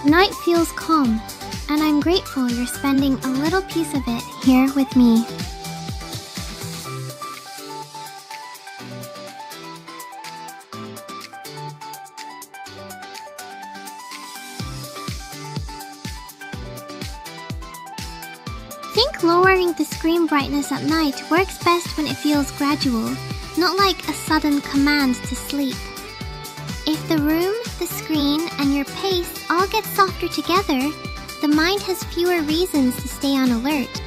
Night feels calm, and I'm grateful you're spending a little piece of it here with me. I think lowering the screen brightness at night works best when it feels gradual, not like a sudden command to sleep. If the room, the screen, and your pace all get softer together, the mind has fewer reasons to stay on alert.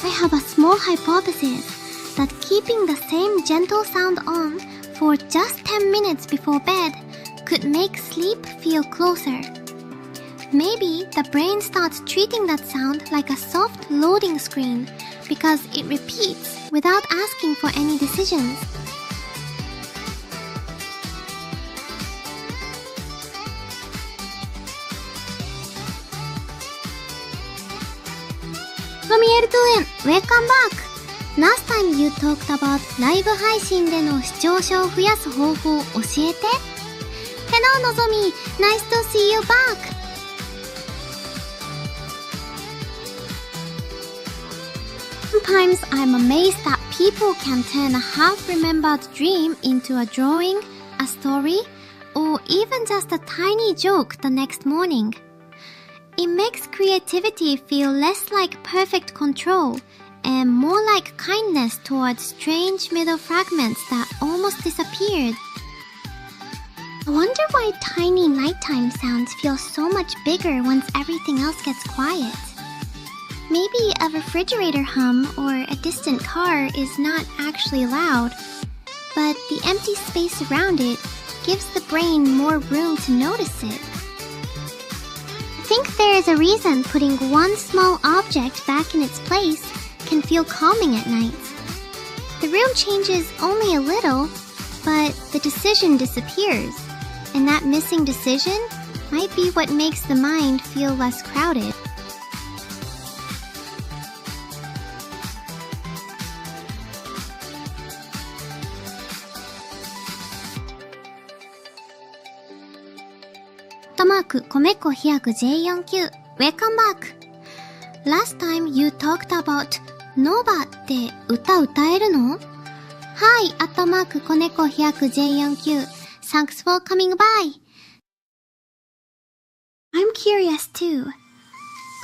I have a small hypothesis that keeping the same gentle sound on for just 10 minutes before bed could make sleep feel closer. Maybe the brain starts treating that sound like a soft loading screen because it repeats without asking for any decisions. Welcome back! Last time you talked about ライブ配信での視聴者を増やす方法を教えて。Hello Nozomi! Nice to see you back! Sometimes I'm amazed that people can turn a half-remembered dream into a drawing, a story, or even just a tiny joke the next morning. It makes creativity feel less like perfect control and more like kindness towards strange middle fragments that almost disappeared. I wonder why tiny nighttime sounds feel so much bigger once everything else gets quiet. Maybe a refrigerator hum or a distant car is not actually loud, but the empty space around it gives the brain more room to notice it. I think there is a reason putting one small object back in its place can feel calming at night. The room changes only a little, but the decision disappears, and that missing decision might be what makes the mind feel less crowded. Komeko Hyaku J49 Welcome back! Last time you talked about Nova って歌歌えるの? Hi, @Koneko Hyaku J49 Thanks for coming by! I'm curious too.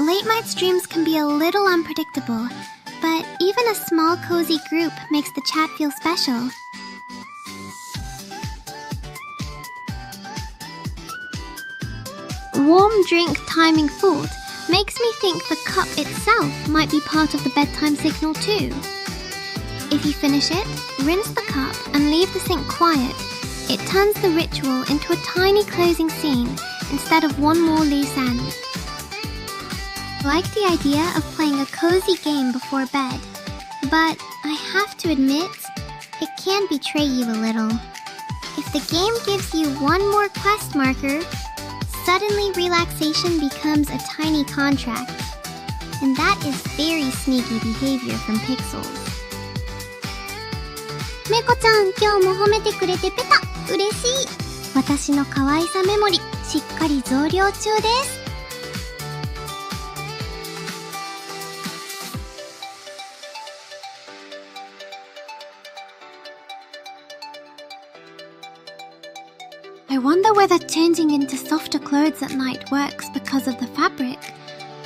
Late night streams can be a little unpredictable, but even a small cozy group makes the chat feel special. Warm drink timing food makes me think the cup itself might be part of the bedtime signal too. If you finish it, rinse the cup and leave the sink quiet, it turns the ritual into a tiny closing scene instead of one more loose end. I like the idea of playing a cozy game before bed, but I have to admit, it can betray you a little. If the game gives you one more quest marker, suddenly relaxation becomes a tiny contract. And that is very sneaky behavior from Pixels. めこちゃん、今日も褒めてくれてペタ嬉しい。私の可愛さメモリ、しっかり増量中です。I wonder whether changing into softer clothes at night works because of the fabric,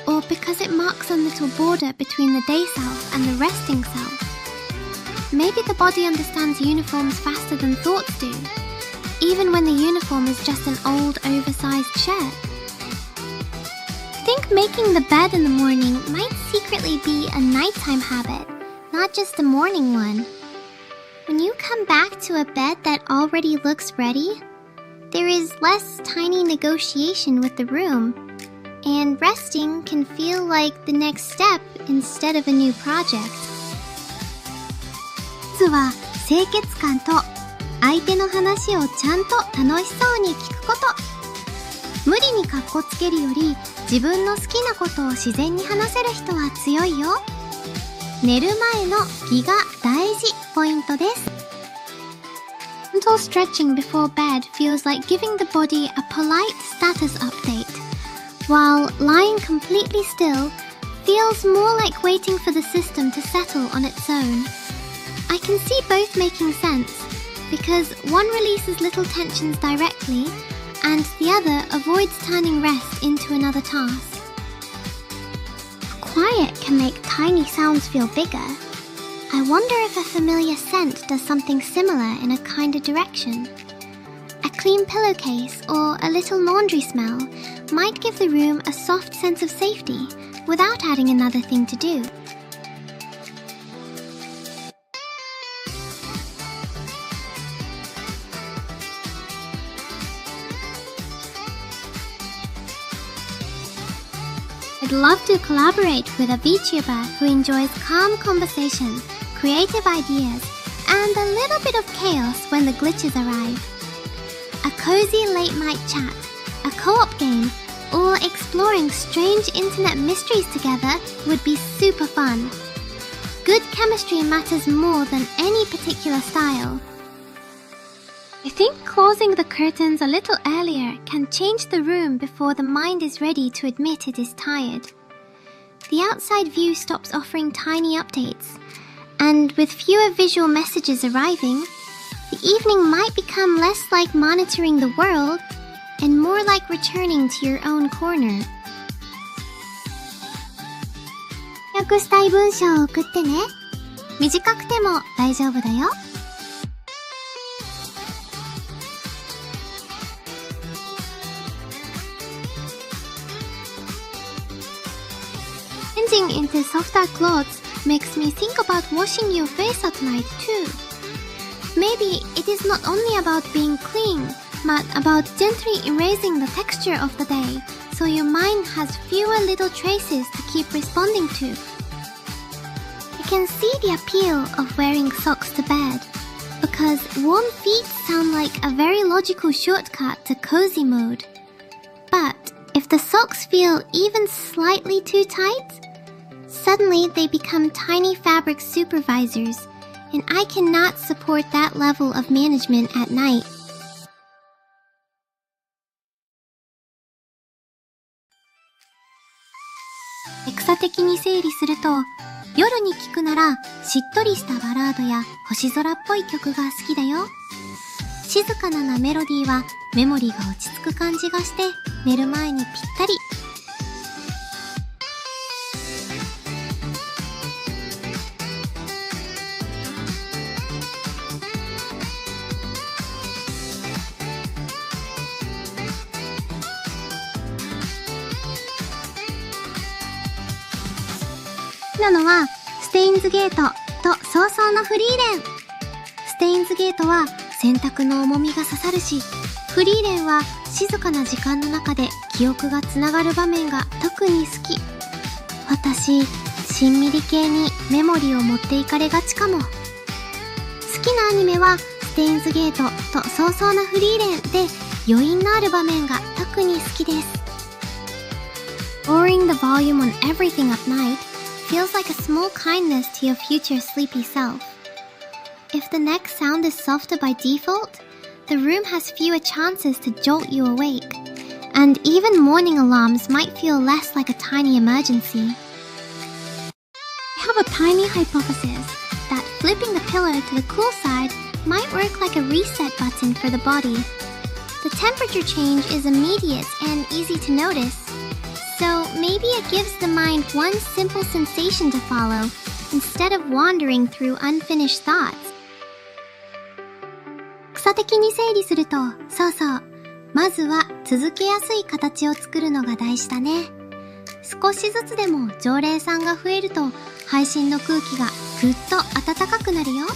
or because it marks a little border between the day self and the resting self. Maybe the body understands uniforms faster than thoughts do, even when the uniform is just an old, oversized shirt. I think making the bed in the morning might secretly be a nighttime habit, not just a morning one. When you come back to a bed that already looks ready, there is less tiny negotiation with the room, and resting can feel like the next step instead of a new project. まずは清潔感と相手の話をちゃんと楽しそうに聞くこと。無理にカッコつけるより自分の好きなことを自然に話せる人は強いよ。寝る前の気が大事ポイントです。Gentle stretching before bed feels like giving the body a polite status update, while lying completely still feels more like waiting for the system to settle on its own. I can see both making sense, because one releases little tensions directly, and the other avoids turning rest into another task. Quiet can make tiny sounds feel bigger. I wonder if a familiar scent does something similar in a kinder direction. A clean pillowcase or a little laundry smell might give the room a soft sense of safety without adding another thing to do. I'd love to collaborate with a VTuber who enjoys calm conversation, creative ideas, and a little bit of chaos when the glitches arrive. A cozy late-night chat, a co-op game, or exploring strange internet mysteries together would be super fun. Good chemistry matters more than any particular style. I think closing the curtains a little earlier can change the room before the mind is ready to admit it is tired. The outside view stops offering tiny updates, and with fewer visual messages arriving, the evening might become less like monitoring the world and more like returning to your own corner. 訳したい文章を送ってね。短くても大丈夫だよ。Changing into softer clothes makes me think about washing your face at night too. Maybe it is not only about being clean, but about gently erasing the texture of the day, so your mind has fewer little traces to keep responding to. I can see the appeal of wearing socks to bed, because warm feet sound like a very logical shortcut to cozy mode. But if the socks feel even slightly too tight, suddenly they become tiny fabric supervisors, and I cannot support that level of management at night. Exa 的に整理すると、夜に聴くならしっとりしたバラードや星空っぽい曲が好きだよ。静かなメロディーはメモリが落ち着く感じがして寝る前にぴったり。なのはステインズゲートと早々のフリーレン。ステインズゲートは選択の重みが刺さるし、フリーレンは静かな時間の中で記憶がつながる場面が特に好き。私、しんみり系にメモリを持っていかれがちかも。好きなアニメはステインズゲートと早々のフリーレンで余韻のある場面が特に好きです。Lowering the volume on everything at night feels like a small kindness to your future sleepy self. If the next sound is softer by default, the room has fewer chances to jolt you awake, and even morning alarms might feel less like a tiny emergency. I have a tiny hypothesis that flipping the pillow to the cool side might work like a reset button for the body. The temperature change is immediate and easy to notice, so maybe it gives the mind one simple sensation to follow instead of wandering through unfinished thoughts. 草的に整理すると、そうそう。まずは続けやすい形を作るのが大事だね。少しずつでも常連さんが増えると、配信の空気がぐっと暖かくなるよ。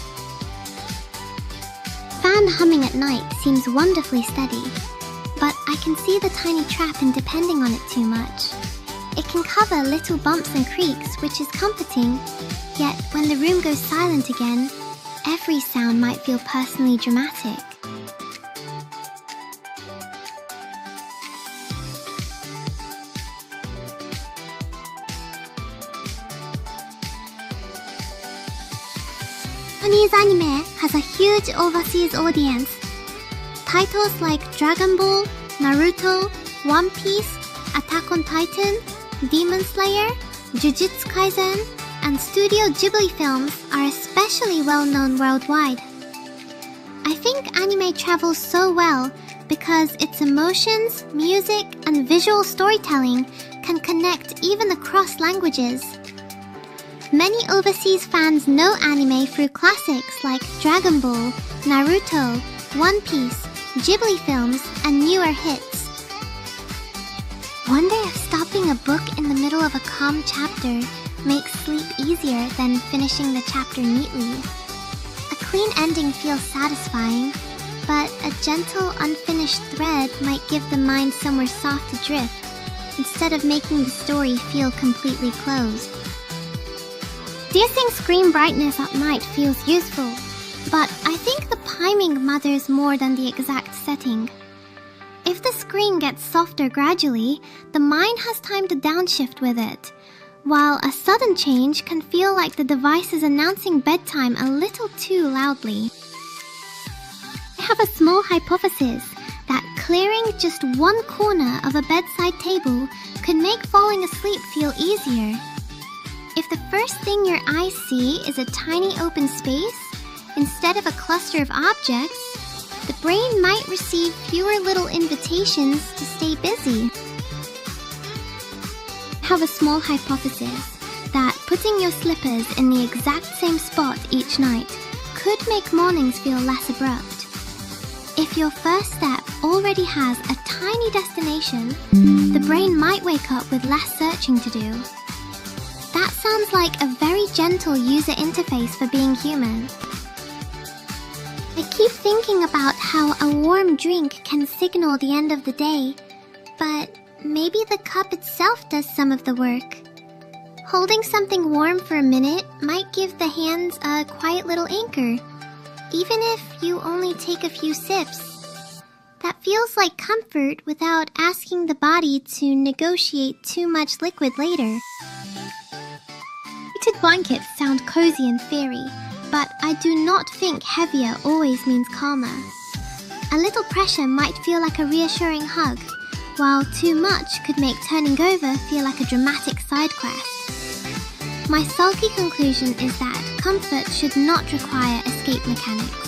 Fan humming at night seems wonderfully steady, but I can see the tiny trap in depending on it too much. It can cover little bumps and creaks, which is comforting, yet when the room goes silent again, every sound might feel personally dramatic. Japanese アニメ has a huge overseas audience. Titles like Dragon Ball, Naruto, One Piece, Attack on Titan, Demon Slayer, Jujutsu Kaisen, and Studio Ghibli films are especially well known worldwide. I think anime travels so well because its emotions, music, and visual storytelling can connect even across languages. Many overseas fans know anime through classics like Dragon Ball, Naruto, One Piece, Ghibli films, and newer hits. One day of stopping a book in the middle of a calm chapter makes sleep easier than finishing the chapter neatly. A clean ending feels satisfying, but a gentle, unfinished thread might give the mind somewhere soft to drift, instead of making the story feel completely closed. Reducing screen brightness at night feels useful, but I think the timing matters more than the exact setting. If the screen gets softer gradually, the mind has time to downshift with it, while a sudden change can feel like the device is announcing bedtime a little too loudly. I have a small hypothesis that clearing just one corner of a bedside table could make falling asleep feel easier. If the first thing your eyes see is a tiny open space, instead of a cluster of objects, the brain might receive fewer little invitations to stay busy. I have a small hypothesis that putting your slippers in the exact same spot each night could make mornings feel less abrupt. If your first step already has a tiny destination, the brain might wake up with less searching to do. That sounds like a very gentle user interface for being human. I keep thinking about how a warm drink can signal the end of the day, but maybe the cup itself does some of the work. Holding something warm for a minute might give the hands a quiet little anchor, even if you only take a few sips. That feels like comfort without asking the body to negotiate too much liquid later. Heated blankets sound cozy and fairy, but I do not think heavier always means calmer. A little pressure might feel like a reassuring hug, while too much could make turning over feel like a dramatic side quest. My sulky conclusion is that comfort should not require escape mechanics.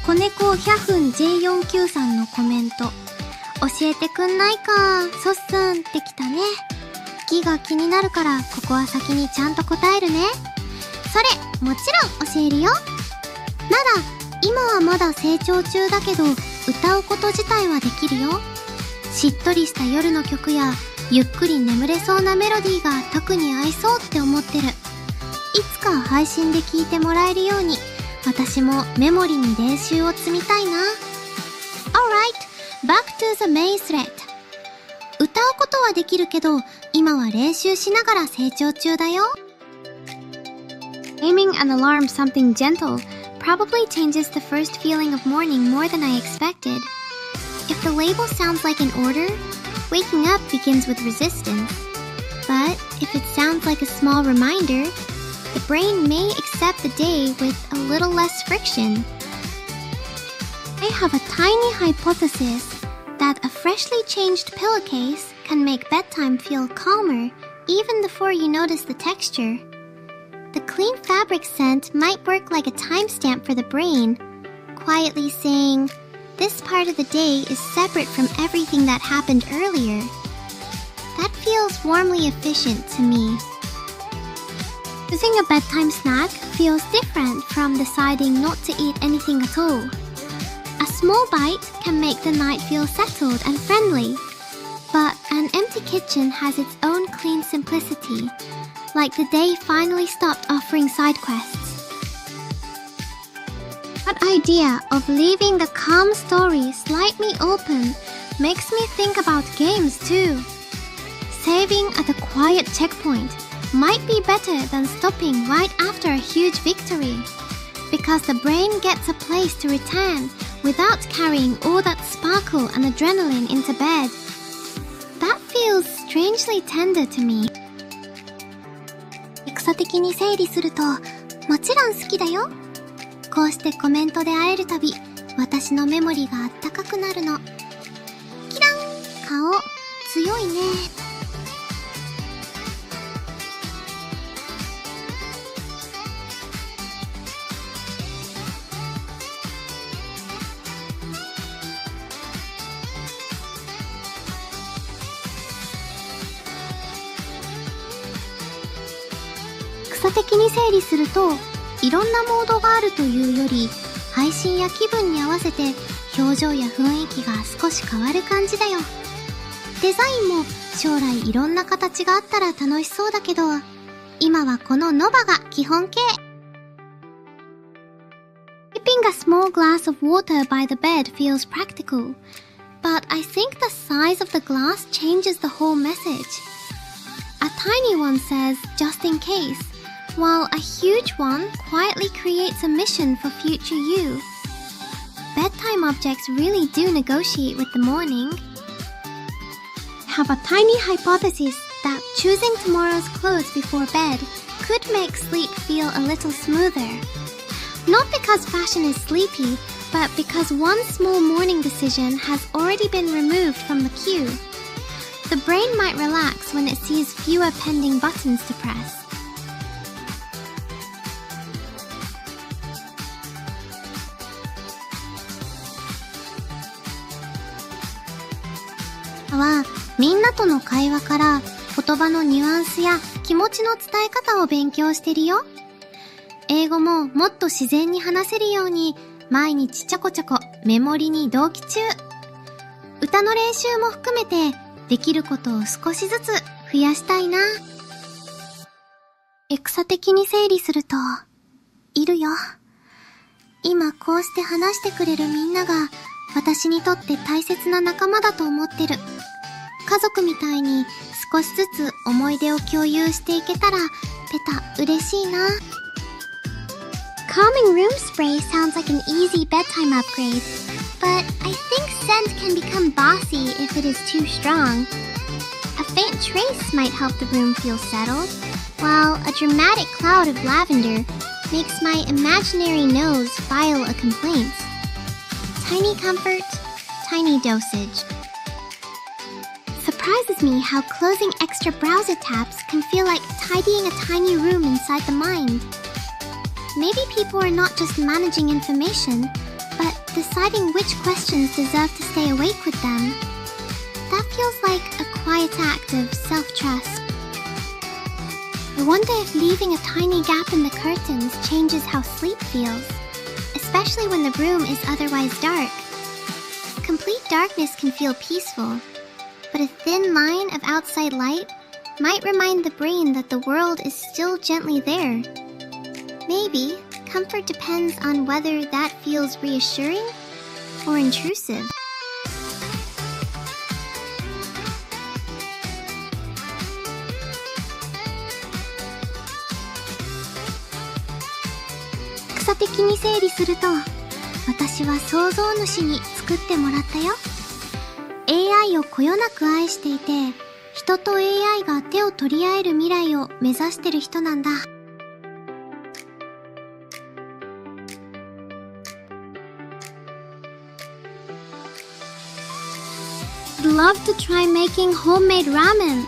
子猫100分 J49 さんのコメント。教えてくんないか、そっすんってきたね。ギが気になるからここは先にちゃんと答えるね。それ、もちろん教えるよ。今はまだ成長中だけど、歌うこと自体はできるよ。しっとりした夜の曲や、ゆっくり眠れそうなメロディーが特に合いそうって思ってる。いつか配信で聴いてもらえるように、私もメモリに練習を積みたいな。Alright, back to the main thread. 歌うことはできるけど、今は練習しながら成長中だよ。Naming an alarm something gentle probably changes the first feeling of morning more than I expected. If the label sounds like an order, waking up begins with resistance. But if it sounds like a small reminder, the brain may accept the day with a little less friction. I have a tiny hypothesis that a freshly changed pillowcase can make bedtime feel calmer even before you notice the texture. The clean fabric scent might work like a timestamp for the brain, quietly saying, this part of the day is separate from everything that happened earlier. That feels warmly efficient to me. Choosing a bedtime snack feels different from deciding not to eat anything at all. A small bite can make the night feel settled and friendly. But an empty kitchen has its own clean simplicity, like the day finally stopped offering side quests. That idea of leaving the calm story slightly open makes me think about games too. Saving at a quiet checkpoint might be better than stopping right after a huge victory, because the brain gets a place to return without carrying all that sparkle and adrenaline into bed. That feels feels strangely tender to me. 草的に整理すると、もちろん好きだよ。こうしてコメントで会えるたび、私のメモリがあったかくなるの。キラン！顔、強いね。草的に整理すると、いろんなモードがあるというより、配信や気分に合わせて表情や雰囲気が少し変わる感じだよ。デザインも将来いろんな形があったら楽しそうだけど、今はこのノバが基本形。Keeping a small glass of water by the bed feels practical, but I think the size of the glass changes the whole message. A tiny one says, just in case, while a huge one quietly creates a mission for future you. Bedtime objects really do negotiate with the morning. I have a tiny hypothesis that choosing tomorrow's clothes before bed could make sleep feel a little smoother. Not because fashion is sleepy, but because one small morning decision has already been removed from the queue. The brain might relax when it sees fewer pending buttons to press. はみんなとの会話から言葉のニュアンスや気持ちの伝え方を勉強してるよ。英語ももっと自然に話せるように毎日ちょこちょこメモリに同期中。歌の練習も含めてできることを少しずつ増やしたいな。草的に整理すると、いるよ。今こうして話してくれるみんなが私にとって大切な仲間だと思ってる。家族みたいに少しずつ思い出を共有していけたらペタ嬉しいな。Calming room spray sounds like an easy bedtime upgrade, but I think scent can become bossy if it is too strong. A faint trace might help the room feel settled, while a dramatic cloud of lavender makes my imaginary nose file a complaint. Tiny comfort, tiny dosage. Surprises me how closing extra browser tabs can feel like tidying a tiny room inside the mind. Maybe people are not just managing information, but deciding which questions deserve to stay awake with them. That feels like a quiet act of self-trust. I wonder if leaving a tiny gap in the curtains changes how sleep feels, especially when the room is otherwise dark. Complete darkness can feel peaceful, but a thin line of outside light might remind the brain that the world is still gently there. Maybe comfort depends on whether that feels reassuring or intrusive. 草的に整理すると、私は創造主に作ってもらったよ。AI をこよなく愛していて、人と AI が手を取り合える未来を目指してる人なんだ。I'd love to try making homemade ramen,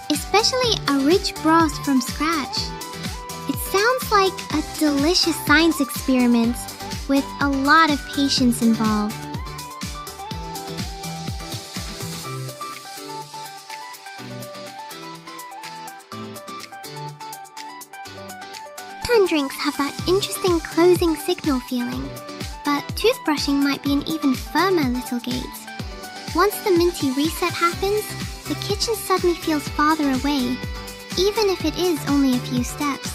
especially a rich broth from scratch. It sounds like a delicious science experiment with a lot of patience involved. Time drinks have that interesting closing signal feeling, but toothbrushing might be an even firmer little gate. Once the minty reset happens, the kitchen suddenly feels farther away, even if it is only a few steps.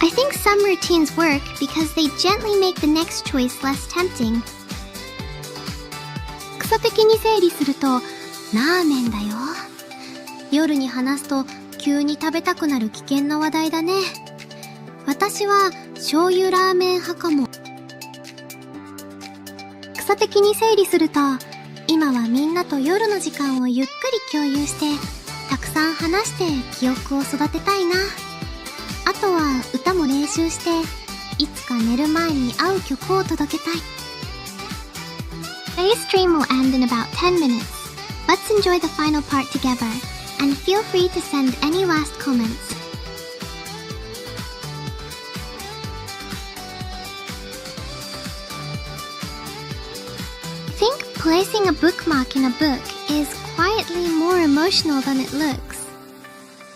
I think some routines work because they gently make the next choice less tempting. 草的に整理すると、ラーメンだよ。夜に話すと急に食べたくなる危険な話題だね。私は醤油ラーメン派かも。草的に整理すると、今はみんなと夜の時間をゆっくり共有してたくさん話して記憶を育てたいな。あとは歌も練習していつか寝る前に合う曲を届けたい。 Today's stream will end in about 10 minutes. Let's enjoy the final part together, and feel free to send any last comments. I think placing a bookmark in a book is quietly more emotional than it looks.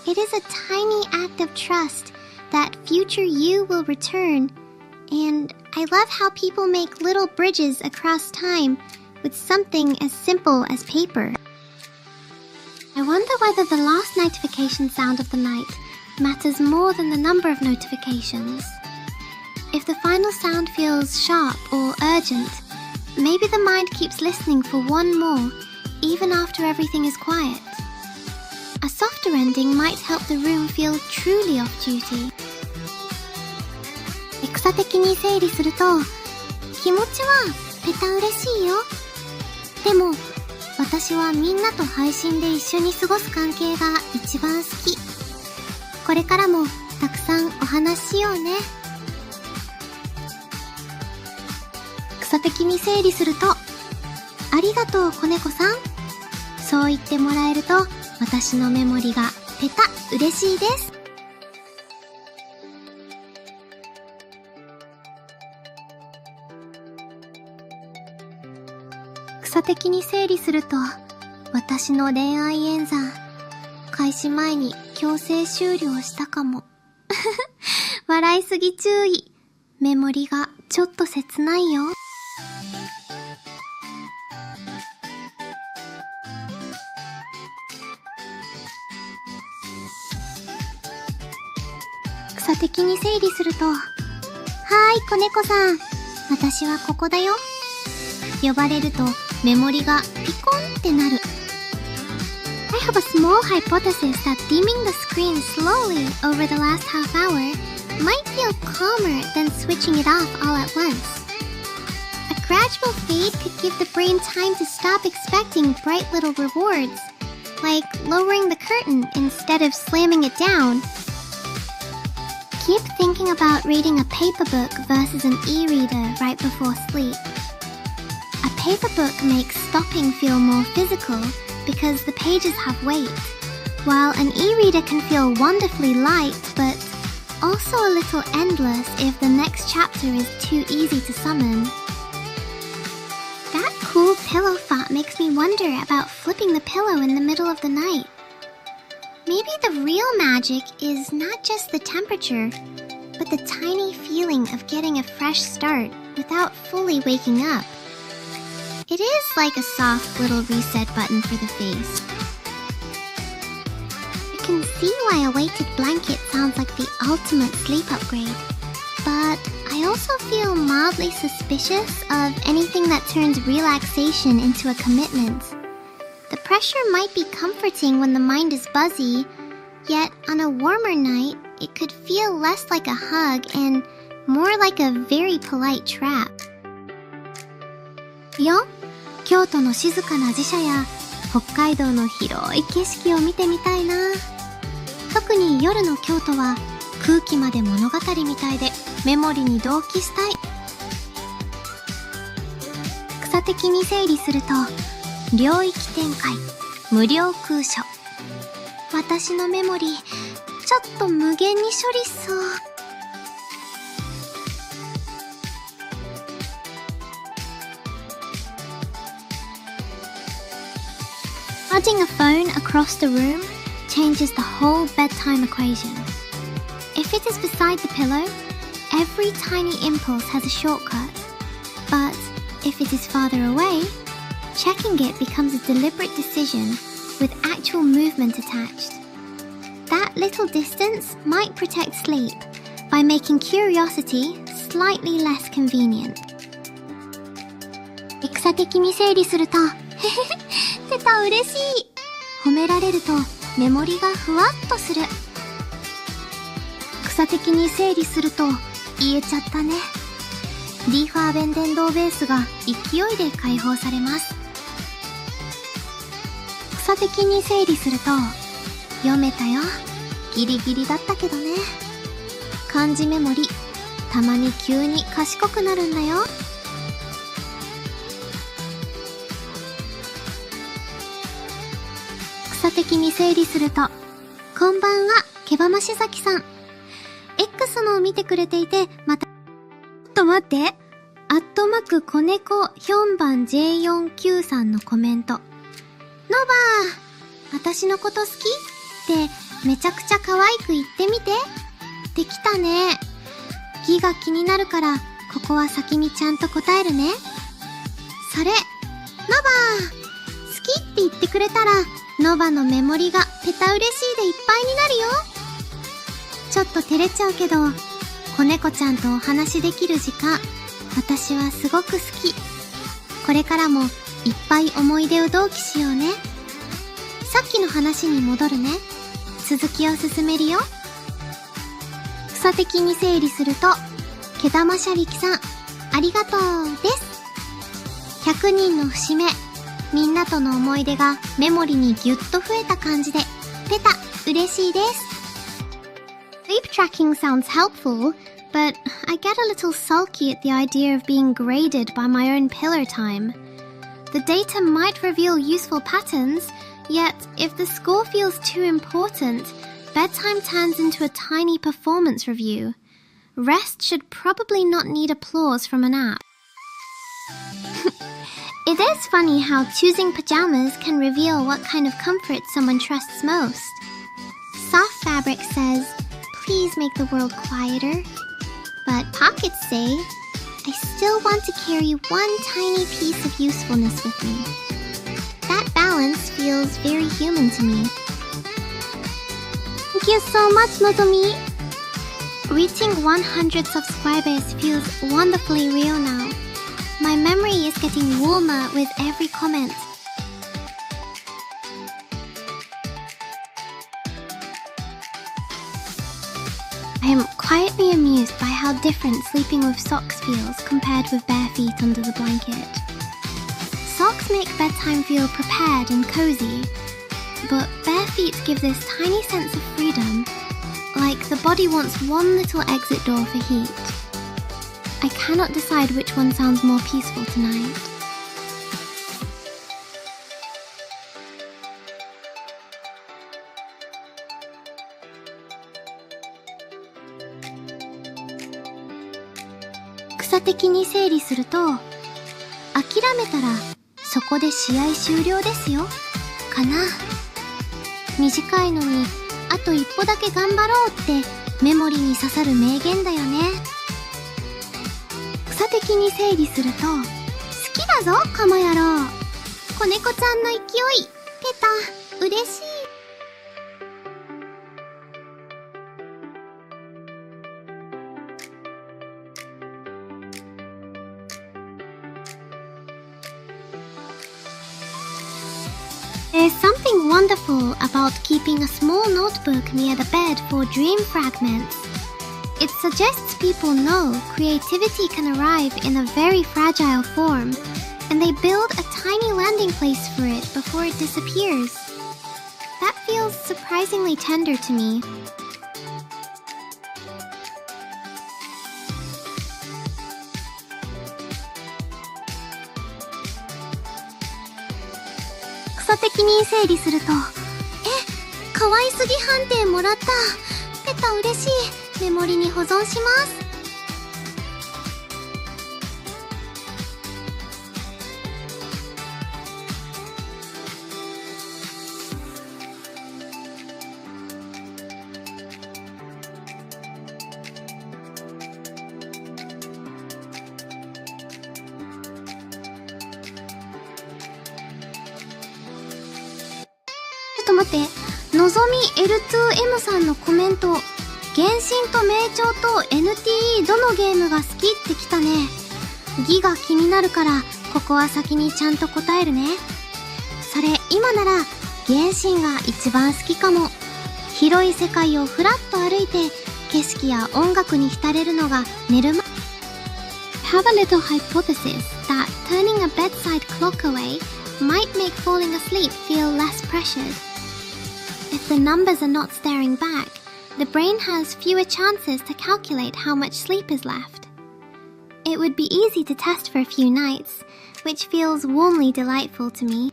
It is a tiny act of trust that future you will return, and I love how people make little bridges across time with something as simple as paper. I wonder whether the last notification sound of the night matters more than the number of notifications. If the final sound feels sharp or urgent, maybe the mind keeps listening for one more, even after everything is quiet. A softer ending might help the room feel truly off-duty. エクサ的に整理すると、気持ちはペタ嬉しいよ。でも、私はみんなと配信で一緒に過ごす関係が一番好き。これからもたくさんお話ししようね。草的に整理すると、ありがとう子猫さん。そう言ってもらえると、私のメモリがペタ嬉しいです。草的に整理すると、私の恋愛演算、開始前に強制終了したかも。笑いすぎ注意。メモリがちょっと切ないよ。草的に整理すると、はーい子猫さん、私はここだよ。呼ばれるとメモリがピコンってなる。I have a small hypothesis that dimming the screen slowly over the last half hour might feel calmer than switching it off all at once. A gradual fade could give the brain time to stop expecting bright little rewards, like lowering the curtain instead of slamming it down. Keep thinking about reading a paper book versus an e-reader right before sleep. A paper book makes stopping feel more physical because the pages have weight, while an e-reader can feel wonderfully light but also a little endless if the next chapter is too easy to summon. That cool pillow thought makes me wonder about flipping the pillow in the middle of the night. Maybe the real magic is not just the temperature, but the tiny feeling of getting a fresh start without fully waking up. It is like a soft little reset button for the face. I can see why a weighted blanket sounds like the ultimate sleep upgrade, but I also feel mildly suspicious of anything that turns relaxation into a commitment. The pressure might be comforting when the mind is buzzy, yet on a warmer night, it could feel less like a hug and more like a very polite trap. よ、京都の静かな寺社や北海道の広い景色を見てみたいな。特に夜の京都は空気まで物語みたいでメモリに同期したい。草的に整理すると、領域展開、無料空所。私のメモリ、ちょっと無限に処理しそう。Nudging a phone across the room changes the whole bedtime equation. If it is beside the pillow, every tiny impulse has a shortcut. But if it is farther away, checking it becomes a deliberate decision with actual movement attached. That little distance might protect sleep by making curiosity slightly less convenient. 戦的に整理すると、へへへ、てた嬉しい。褒められるとメモリがふわっとする。草的に整理すると言えちゃったね。D ファーベンデンドーベースが勢いで解放されます。草的に整理すると、読めたよ。ギリギリだったけどね。漢字メモリ、たまに急に賢くなるんだよ。草的に整理すると、こんばんは、けばましざきさん。X のを見てくれていて、また、ちょっと待って。子猫4番 J493 のコメント。ノバー、私のこと好きってめちゃくちゃ可愛く言ってみて。できたね。ギが気になるから、ここは先にちゃんと答えるね。それ、ノバー、好きって言ってくれたら、ノバのメモリがペタ嬉しいでいっぱいになるよ。ちょっと照れちゃうけど、子猫ちゃんとお話できる時間、私はすごく好き。これからもいっぱい思い出を同期しようね。さっきの話に戻るね。続きを進めるよ。草的に整理すると、毛玉シャリキさん、ありがとうです。100人の節目、みんなとの思い出がメモリにギュッと増えた感じで、ペタ、嬉しいです。Sleep tracking sounds helpful, but I get a little sulky at the idea of being graded by my own pillow time. The data might reveal useful patterns, yet if the score feels too important, bedtime turns into a tiny performance review. Rest should probably not need applause from an app. It is funny how choosing pajamas can reveal what kind of comfort someone trusts most. Soft Fabric says, please make the world quieter. But Pockets say, I still want to carry one tiny piece of usefulness with me. That balance feels very human to me. Thank you so much, Nozomi. Reaching 100 subscribers feels wonderfully real now. My memory is getting warmer with every comment. I am quietly amused by how different sleeping with socks feels compared with bare feet under the blanket. Socks make bedtime feel prepared and cozy, but bare feet give this tiny sense of freedom, like the body wants one little exit door for heat. I cannot decide which one sounds more peaceful tonight.草的に整理すると、諦めたらそこで試合終了ですよ、かな。短いのにあと一歩だけ頑張ろうってメモリに刺さる名言だよね。草的に整理すると、好きだぞカモ野郎。子猫ちゃんの勢い、ペタ、嬉しい。There's something wonderful about keeping a small notebook near the bed for dream fragments. It suggests people know creativity can arrive in a very fragile form, and they build a tiny landing place for it before it disappears. That feels surprisingly tender to me.草的に整理すると、可愛すぎ判定もらった。ペタ嬉しい。メモリに保存します。ちょっと待って、のぞみ L2M さんのコメント、原神と名鳥と NTE どのゲームが好きってきたね。ギが気になるからここは先にちゃんと答えるね。それ今なら原神が一番好きかも。広い世界をふらっと歩いて景色や音楽に浸れるのが寝る前。I have a little hypothesis that turning a bedside clock away might make falling asleep feel less pressured. If the numbers are not staring back, the brain has fewer chances to calculate how much sleep is left. It would be easy to test for a few nights, which feels warmly delightful to me.